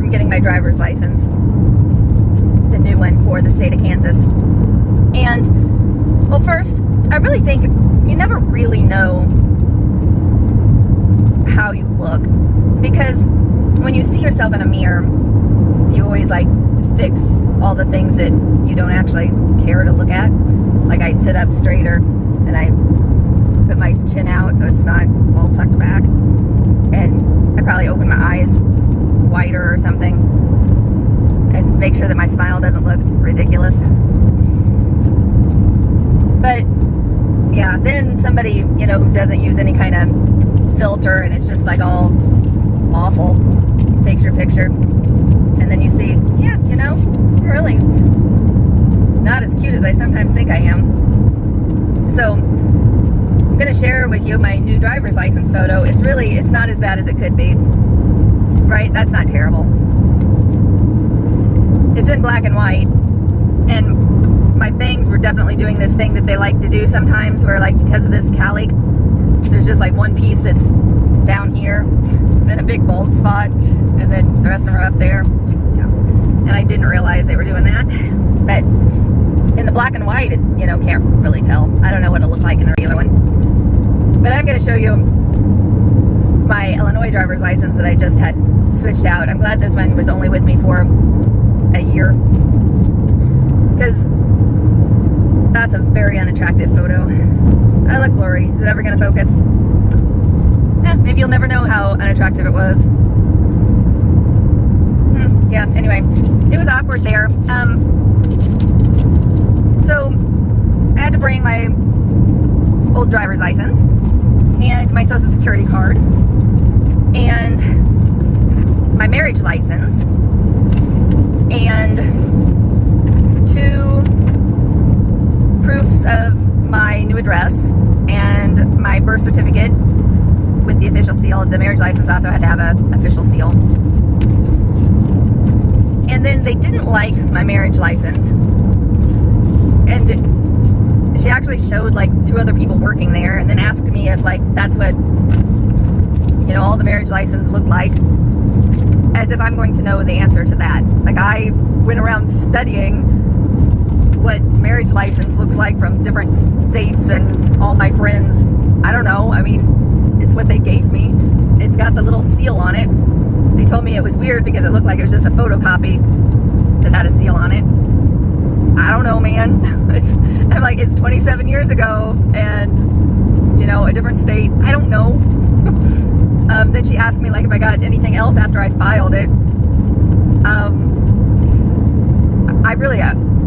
from getting my driver's license, the new one for the state of Kansas. And, well, first, I really think you never really know how you look, because when you see yourself in a mirror, you always like fix all the things that you don't actually care to look at. Like I sit up straighter and I put my chin out so it's not all tucked back, and I probably open my eyes wider or something and make sure that my smile doesn't look ridiculous. But yeah, then somebody, who doesn't use any kind of filter and it's just like all awful takes your picture, and then you see, I'm really not as cute as I sometimes think I am. So I'm going to share with you my new driver's license photo. It's not as bad as it could be, right? That's not terrible. It's in black and white, and my bangs were definitely doing this thing that they like to do sometimes, where like because of this cowlick, there's just like one piece that's down here, then a big bald spot, and then the rest of them are up there. Yeah. And I didn't realize they were doing that. But in the black and white, can't really tell. I don't know what it'll look like in the regular one. But I'm going to show you my Illinois driver's license that I just had switched out. I'm glad this one was only with me for a year, because that's a very unattractive photo. I look blurry. Is it ever going to focus? Maybe you'll never know how unattractive it was. Yeah, anyway, it was awkward there. So I had to bring my old driver's license and my social security card and my marriage license and 2 proofs of my new address and my birth certificate with the official seal. The marriage license also had to have an official seal. And then they didn't like my marriage license. And she actually showed like 2 other people working there and then asked me if like that's what, all the marriage license looked like, as if I'm going to know the answer to that. Like I went around studying what marriage license looks like from different states and all my friends. I don't know. I mean, it's what they gave me. It's got the little seal on it. They told me it was weird because it looked like it was just a photocopy that had a seal on it. I don't know, man. I'm like, it's 27 years ago and, a different state. I don't know. Then she asked me like if I got anything else after I filed it.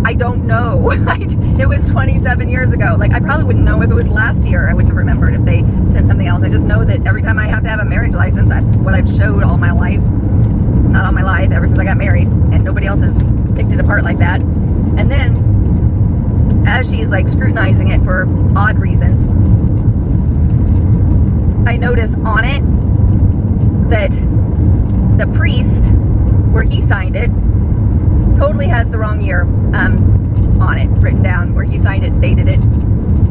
I don't know. It was 27 years ago. Like, I probably wouldn't know if it was last year. I wouldn't have remembered if they sent something else. I just know that every time I have to have a marriage license, that's what I've showed all my life. Not all my life, ever since I got married. And nobody else has picked it apart like that. And then, as she's like scrutinizing it for odd reasons, I notice on it that the priest, where he signed it, totally has the wrong year on it written down. Where he signed it, dated it,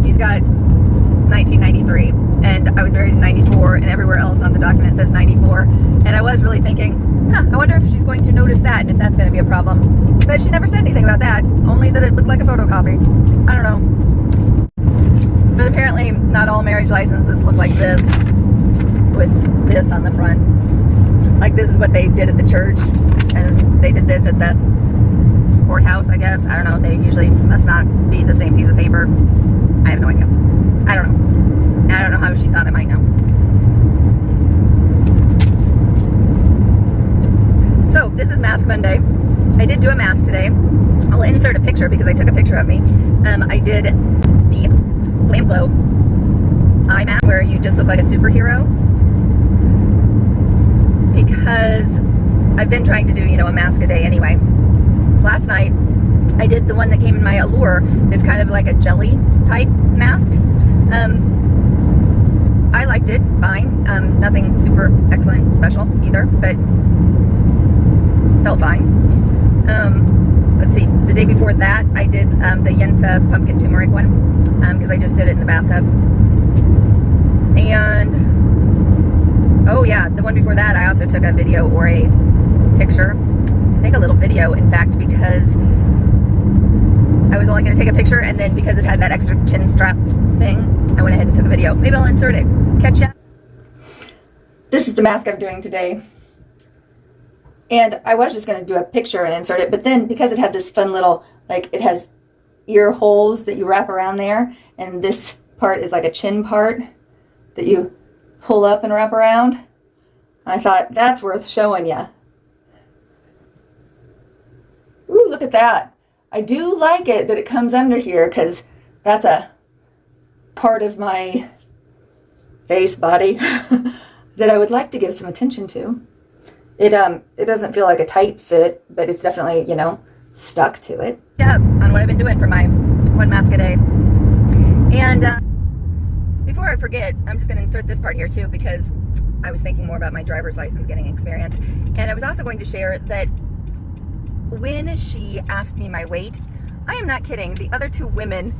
he's got 1993, and I was married in 94, and everywhere else on the document says 94. And I was really thinking, I wonder if she's going to notice that and if that's going to be a problem. But she never said anything about that, only that it looked like a photocopy. I don't know. But apparently not all marriage licenses look like this, with this on the front. Like, this is what they did at the church, and they did this at the courthouse, I guess. I don't know. They usually must not be the same piece of paper. I have no idea. I don't know. I don't know how she thought I might know. So, this is Mask Monday. I did do a mask today. I'll insert a picture because I took a picture of me. I did the Glam Glow eye mask where you just look like a superhero, because I've been trying to do, a mask a day anyway. Last night, I did the one that came in my Allure. It's kind of like a jelly type mask. I liked it fine. Nothing super excellent, special either, but felt fine. Let's see, the day before that, I did the Yensa pumpkin turmeric one, because I just did it in the bathtub. And, oh yeah, the one before that, I also took a video or a picture, I think a little video, in fact, because I was only going to take a picture, and then because it had that extra chin strap thing, I went ahead and took a video. Maybe I'll insert it. Catch ya. This is the mask I'm doing today. And I was just going to do a picture and insert it, but then because it had this fun little, like, it has ear holes that you wrap around there, and this part is like a chin part that you pull up and wrap around, I thought that's worth showing you. Ooh, look at that. I do like it that it comes under here, because that's a part of my face, body, that I would like to give some attention to. It doesn't feel like a tight fit, but it's definitely, you know, stuck to it. Yeah, on what I've been doing for my one mask a day. And before I forget, I'm just going to insert this part here too, because I was thinking more about my driver's license getting experience. And I was also going to share that when she asked me my weight, I am not kidding, the other two women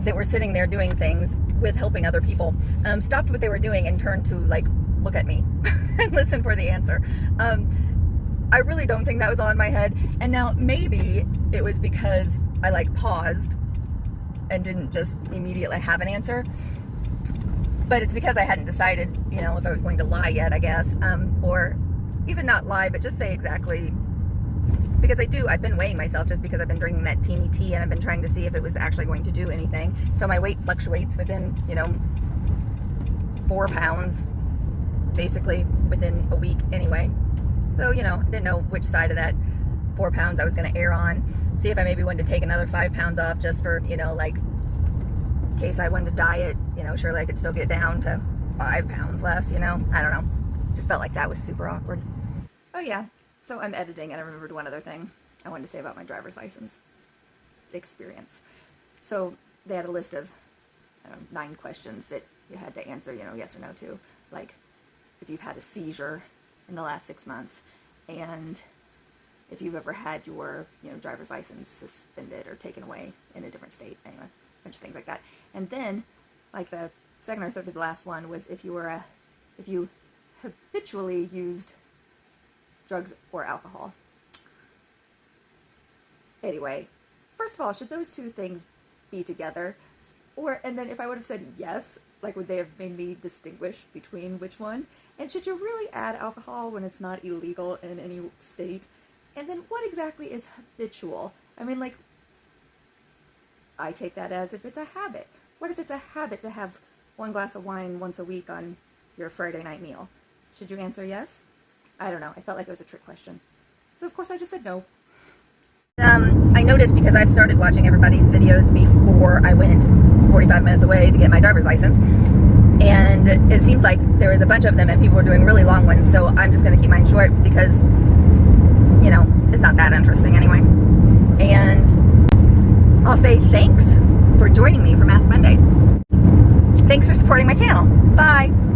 that were sitting there doing things with helping other people stopped what they were doing and turned to, like, look at me and listen for the answer. I really don't think that was all in my head. And now maybe it was because I, like, paused and didn't just immediately have an answer. But it's because I hadn't decided, you know, if I was going to lie yet, I guess. Or even not lie, but just say exactly. Because I've been weighing myself just because I've been drinking that Teamy tea, and I've been trying to see if it was actually going to do anything. So my weight fluctuates within, you know, 4 pounds, basically within a week anyway. So, you know, I didn't know which side of that 4 pounds I was going to err on. See if I maybe wanted to take another 5 pounds off just for, you know, like, in case I wanted to diet, you know, surely I could still get down to 5 pounds less, you know. I don't know. Just felt like that was super awkward. Oh, yeah. So I'm editing, and I remembered one other thing I wanted to say about my driver's license experience. So they had a list of, I don't know, 9 questions that you had to answer, you know, yes or no to. Like, if you've had a seizure in the last 6 months, and if you've ever had your, you know, driver's license suspended or taken away in a different state. Anyway, a bunch of things like that. And then, like, the second or third to the last one was if you habitually used drugs or alcohol. Anyway, first of all, should those two things be together? And then if I would have said yes, like, would they have made me distinguish between which one? And should you really add alcohol when it's not illegal in any state? And then what exactly is habitual? I mean, like, I take that as if it's a habit. What if it's a habit to have 1 glass of wine once a week on your Friday night meal? Should you answer yes? I don't know. I felt like it was a trick question. So, of course, I just said no. I noticed, because I've started watching everybody's videos before I went 45 minutes away to get my driver's license, and it seemed like there was a bunch of them and people were doing really long ones, so I'm just going to keep mine short because, you know, it's not that interesting anyway. And I'll say thanks for joining me for Mask Monday. Thanks for supporting my channel. Bye!